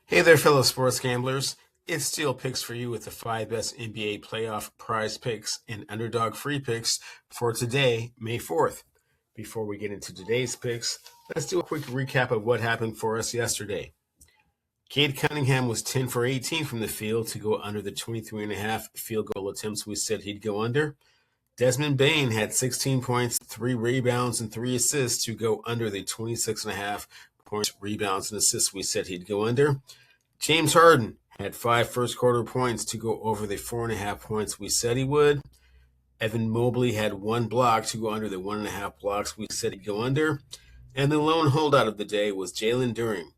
Hey there, fellow sports gamblers. It's Steel Picks for you with the 5 best NBA playoff prize picks and underdog free picks for today, May 4th. Before we get into today's picks, let's do a quick recap of what happened for us yesterday. Cade Cunningham was 10 for 18 from the field to go under the 23.5 field goal attempts we said he'd go under. Desmond Bane had 16 points, 3 rebounds, and 3 assists to go under the 26.5 points, rebounds, and assists we said he'd go under. James Harden had 5 first quarter points to go over the 4.5 points we said he would. Evan Mobley had 1 block to go under the 1.5 blocks we said he'd go under. And the lone holdout of the day was Jalen Duren,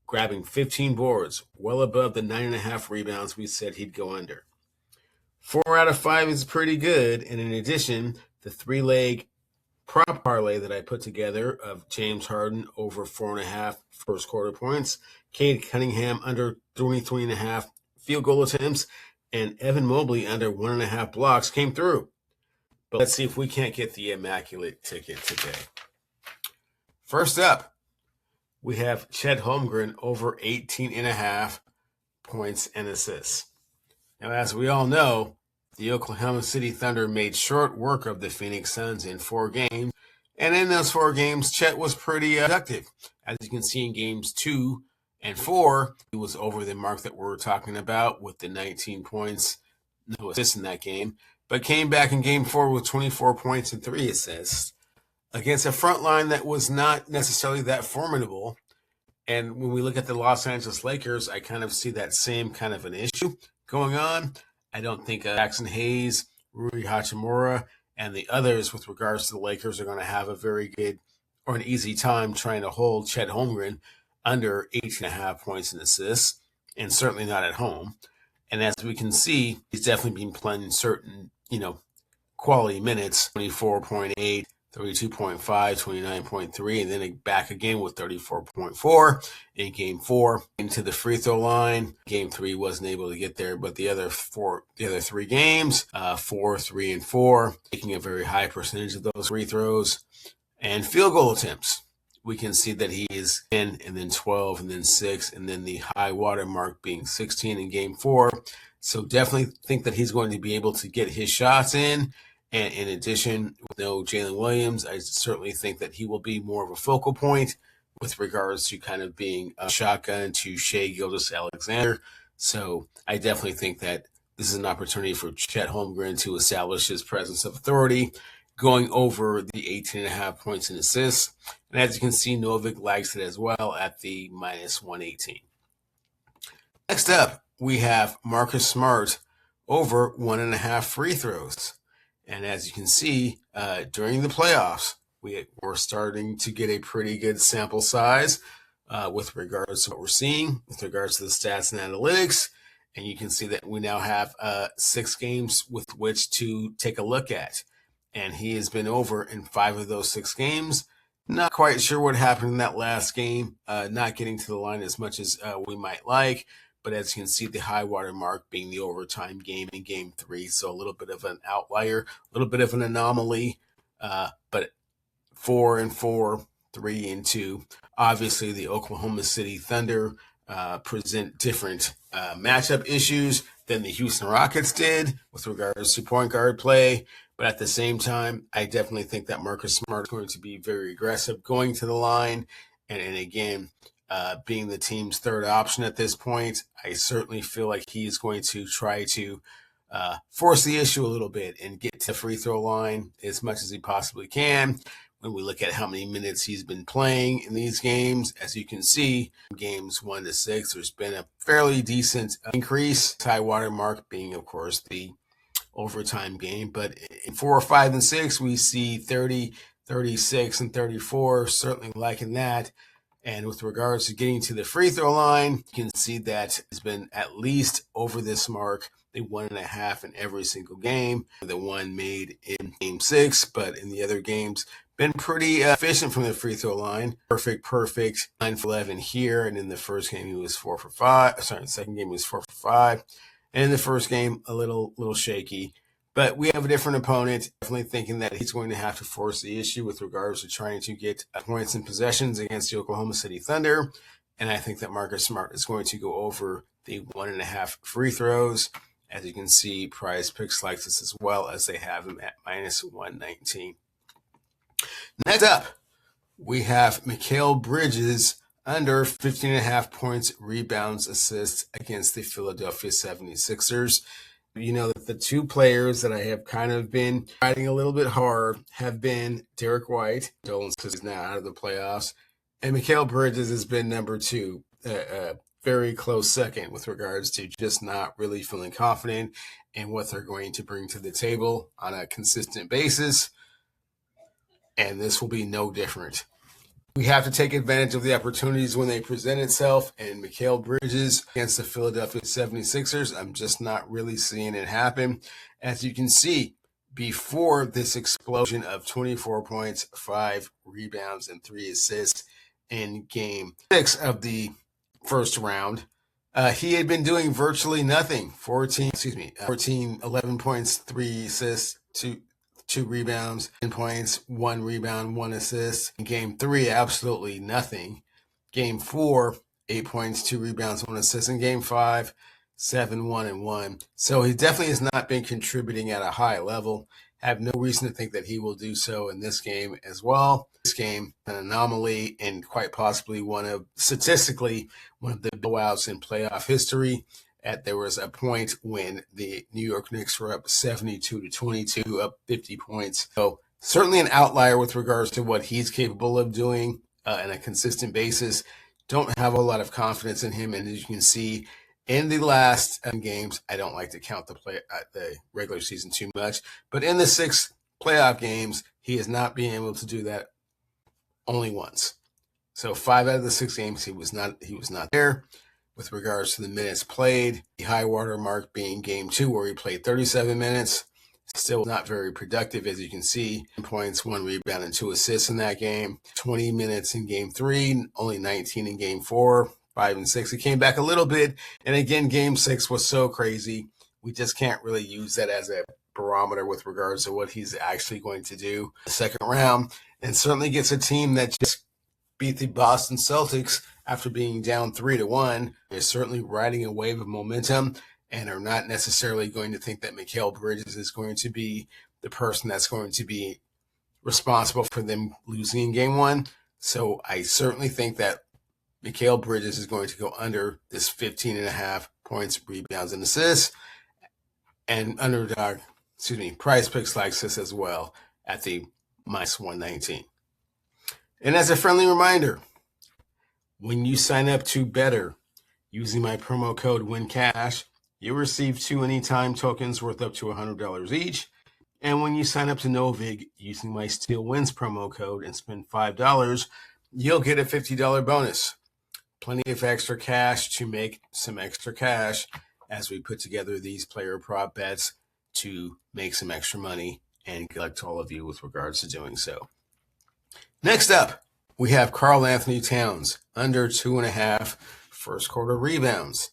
grabbing 15 boards, well above the 9.5 rebounds we said he'd go under. 4 out of 5 is pretty good, and in addition, the 3-leg prop parlay that I put together of James Harden over 4.5 first quarter points, Cade Cunningham under 23.5 field goal attempts, and Evan Mobley under 1.5 blocks came through. But let's see if we can't get the immaculate ticket today. First up, we have Chet Holmgren over 18.5 points and assists. Now, as we all know, the Oklahoma City Thunder made short work of the Phoenix Suns in 4 games, and in those 4 games, Chet was pretty productive. As you can see in games 2 and 4, he was over the mark that we're talking about with the 19 points, no assists in that game, but came back in game 4 with 24 points and 3 assists against a front line that was not necessarily that formidable. And when we look at the Los Angeles Lakers, I kind of see that same kind of an issue going on. I don't think Jackson Hayes, Rui Hachimura, and the others with regards to the Lakers are going to have a very good or an easy time trying to hold Chet Holmgren under 8.5 points and assists, and certainly not at home. And as we can see, he's definitely been playing certain, quality minutes, 24.8, 32.5, 29.3, and then back again with 34.4 in game 4 into the free throw line. Game 3 wasn't able to get there, but the other 3 games, 4, 3, and 4, taking a very high percentage of those free throws. And field goal attempts, we can see that he is 10 and then 12 and then 6, and then the high water mark being 16 in game 4. So definitely think that he's going to be able to get his shots in. And in addition, with no Jalen Williams, I certainly think that he will be more of a focal point with regards to kind of being a shotgun to Shai Gilgeous-Alexander. So I definitely think that this is an opportunity for Chet Holmgren to establish his presence of authority, going over the 18.5 points and assists. And as you can see, Novig likes it as well at the minus 118. Next up, we have Marcus Smart over 1.5 free throws. And as you can see, during the playoffs, we're starting to get a pretty good sample size with regards to what we're seeing, with regards to the stats and analytics. And you can see that we now have 6 games with which to take a look at. And he has been over in 5 of those 6 games. Not quite sure what happened in that last game, not getting to the line as much as we might like. But as you can see, the high water mark being the overtime game in game 3. So a little bit of an outlier, a little bit of an anomaly. But 4 and 4, 3 and 2. Obviously, the Oklahoma City Thunder present different matchup issues than the Houston Rockets did with regards to point guard play. But at the same time, I definitely think that Marcus Smart is going to be very aggressive going to the line. And again, being the team's third option at this point, I certainly feel like he's going to try to force the issue a little bit and get to the free throw line as much as he possibly can. When we look at how many minutes he's been playing in these games, as you can see, games 1 to 6, there's been a fairly decent increase. High water mark being, of course, the overtime game. But in 4, 5, and 6, we see 30, 36, and 34, certainly liking that. And with regards to getting to the free throw line, you can see that it's been at least over this mark, the 1.5 in every single game. The one made in game 6, but in the other games, been pretty efficient from the free throw line. Perfect. 9 for 11 here. And in the first game, he was 4 for 5. Sorry, the second game, he was 4 for 5. And in the first game, a little shaky. But we have a different opponent, definitely thinking that he's going to have to force the issue with regards to trying to get points and possessions against the Oklahoma City Thunder. And I think that Marcus Smart is going to go over the 1.5 free throws. As you can see, Prizepicks likes this as well, as they have him at -119. Next up, we have Mikal Bridges under 15.5 points, rebounds, assists against the Philadelphia 76ers. You know that the two players that I have kind of been fighting a little bit hard have been Derek White, Dolan is now out of the playoffs, and Mikal Bridges has been number two, very close second with regards to just not really feeling confident in what they're going to bring to the table on a consistent basis. And this will be no different. We have to take advantage of the opportunities when they present itself, and Mikal Bridges against the Philadelphia 76ers, I'm just not really seeing it happen. As you can see, before this explosion of 24 points, 5 rebounds, and 3 assists in game 6 of the first round, he had been doing virtually nothing. 11 points, 3 assists, 2 rebounds, 10 points, 1 rebound, 1 assist. In game 3, absolutely nothing. Game 4, 8 points, 2 rebounds, 1 assist. In game 5, 7, 1, and 1. So he definitely has not been contributing at a high level. I have no reason to think that he will do so in this game as well. This game, an anomaly, and quite possibly statistically, one of the blowouts in playoff history. There was a point when the New York Knicks were up 72-22, up 50 points. So certainly an outlier with regards to what he's capable of doing on a consistent basis. Don't have a lot of confidence in him. And as you can see in the last games, I don't like to count the regular season too much, but in the 6 playoff games, he has not been able to do that only once. So 5 out of the 6 games, he was not there. With regards to the minutes played, the high water mark being game 2, where he played 37 minutes. Still not very productive, as you can see. 10 points, 1 rebound, and 2 assists in that game. 20 minutes in game 3, only 19 in game 4, 5 and 6. He came back a little bit, and again, game 6 was so crazy. We just can't really use that as a barometer with regards to what he's actually going to do the second round, and certainly gets a team that just beat the Boston Celtics after being down 3-1. They're certainly riding a wave of momentum and are not necessarily going to think that Mikal Bridges is going to be the person that's going to be responsible for them losing in game 1. So I certainly think that Mikal Bridges is going to go under this 15.5 points, rebounds, and assists. And Prizepicks likes this as well at the -119. And as a friendly reminder, when you sign up to BETR using my promo code WINCASH, you'll receive 2 anytime tokens worth up to $100 each. And when you sign up to Novig using my STEELEWINS promo code and spend $5, you'll get a $50 bonus. Plenty of extra cash to make some extra cash as we put together these player prop bets to make some extra money and collect all of you with regards to doing so. Next up, we have Karl-Anthony Towns under 2.5 first quarter rebounds.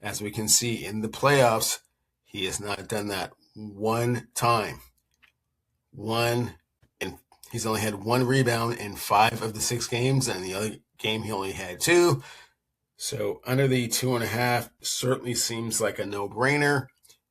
As we can see in the playoffs, he has not done that one time. He's only had 1 rebound in 5 of the 6 games, and the other game he only had 2. So under the 2.5 certainly seems like a no-brainer.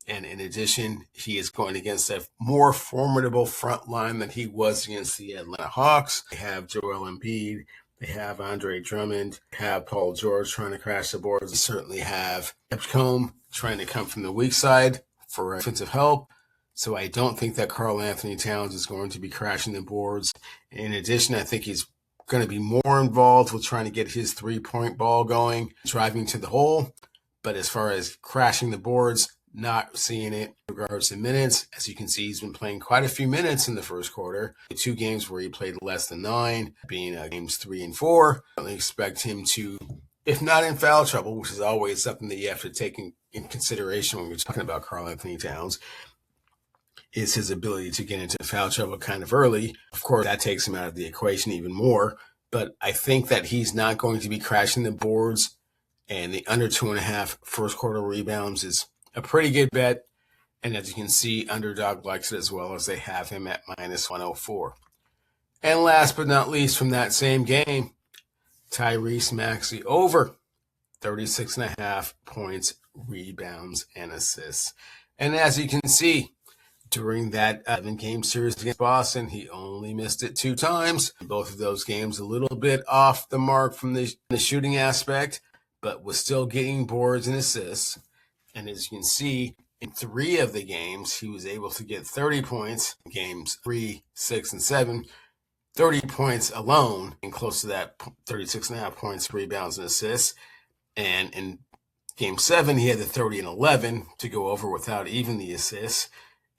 And in addition, he is going against a more formidable front line than he was against the Atlanta Hawks. They have Joel Embiid. They have Andre Drummond. They have Paul George trying to crash the boards. They certainly have Epcombe trying to come from the weak side for offensive help. So I don't think that Karl-Anthony Towns is going to be crashing the boards. In addition, I think he's going to be more involved with trying to get his 3-point ball going, driving to the hole. But as far as crashing the boards, not seeing it in regards to minutes. As you can see, he's been playing quite a few minutes in the first quarter. The 2 games where he played less than 9, being games 3 and 4. I certainly expect him to, if not in foul trouble, which is always something that you have to take in consideration when you're talking about Karl-Anthony Towns, is his ability to get into foul trouble kind of early. Of course, that takes him out of the equation even more. But I think that he's not going to be crashing the boards, and the under 2.5 first quarter rebounds is a pretty good bet, and as you can see, Underdog likes it as well, as they have him at -104. And last but not least from that same game, Tyrese Maxey over 36.5 points, rebounds, and assists. And as you can see, during that 7-game series against Boston, he only missed it 2 times. Both of those games a little bit off the mark from the shooting aspect, but was still getting boards and assists. And as you can see, in 3 of the games, he was able to get 30 points, games 3, 6, and 7. 30 points alone, and close to that 36.5 points, rebounds, and assists. And in Game 7, he had the 30 and 11 to go over without even the assists.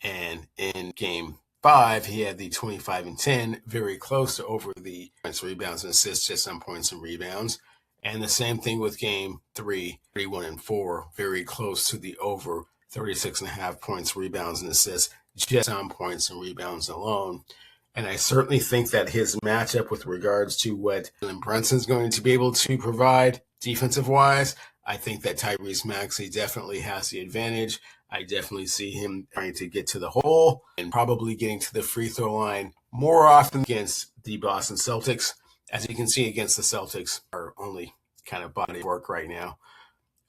And in Game 5, he had the 25 and 10, very close to over the points, rebounds, and assists, just on points and rebounds. And the same thing with Game 3, 31 and 4, very close to the over 36.5 points, rebounds, and assists, just on points and rebounds alone. And I certainly think that his matchup with regards to what Jalen Brunson's going to be able to provide defensive-wise, I think that Tyrese Maxey definitely has the advantage. I definitely see him trying to get to the hole and probably getting to the free throw line more often against the Boston Celtics. As you can see, against the Celtics, our only kind of body of work right now.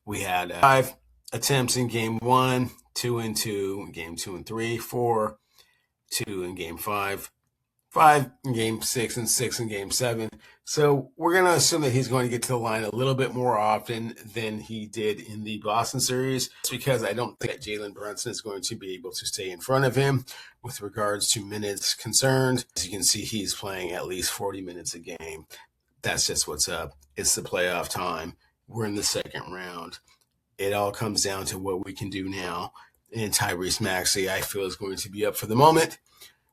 We had 5 attempts in Game 1, 2 and 2, Game 2 and 3, 4, 2 in Game 5. 5 in Game 6 and 6 in Game 7. So we're going to assume that he's going to get to the line a little bit more often than he did in the Boston series. It's because I don't think that Jalen Brunson is going to be able to stay in front of him with regards to minutes concerned. As you can see, he's playing at least 40 minutes a game. That's just what's up. It's the playoff time. We're in the second round. It all comes down to what we can do now. And Tyrese Maxey, I feel, is going to be up for the moment.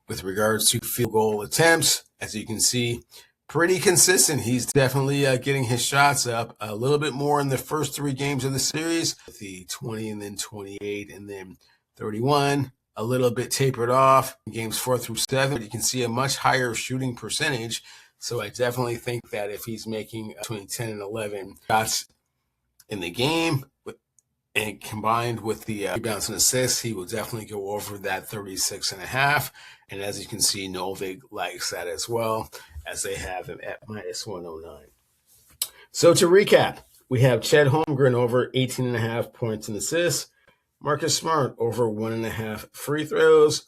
With regards to field goal attempts, as you can see, pretty consistent. He's definitely getting his shots up a little bit more in the first 3 games of the series, with the 20 and then 28 and then 31, a little bit tapered off in games 4 through 7. You can see a much higher shooting percentage. So I definitely think that if he's making between 10 and 11 shots in the game, and combined with the rebounds and assists, he will definitely go over that 36.5. And as you can see, Novig likes that as well, as they have him at -109. So to recap, we have Chet Holmgren over 18.5 points and assists, Marcus Smart over 1.5 free throws,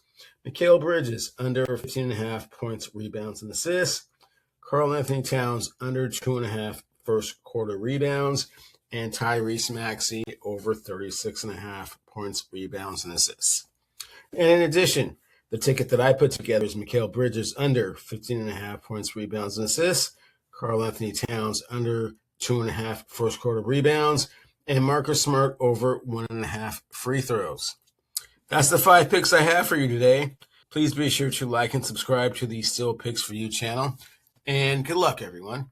Mikal Bridges under 15.5 points, rebounds, and assists, Karl Anthony Towns under 2.5 first quarter rebounds, and Tyrese Maxey over 36.5 points, rebounds, and assists. And in addition, the ticket that I put together is Mikal Bridges under 15.5 points, rebounds, and assists, Karl Anthony Towns under 2.5 first quarter rebounds, and Marcus Smart over 1.5 free throws. That's the 5 picks I have for you today. Please be sure to like and subscribe to the Still Picks for You channel. And good luck, everyone.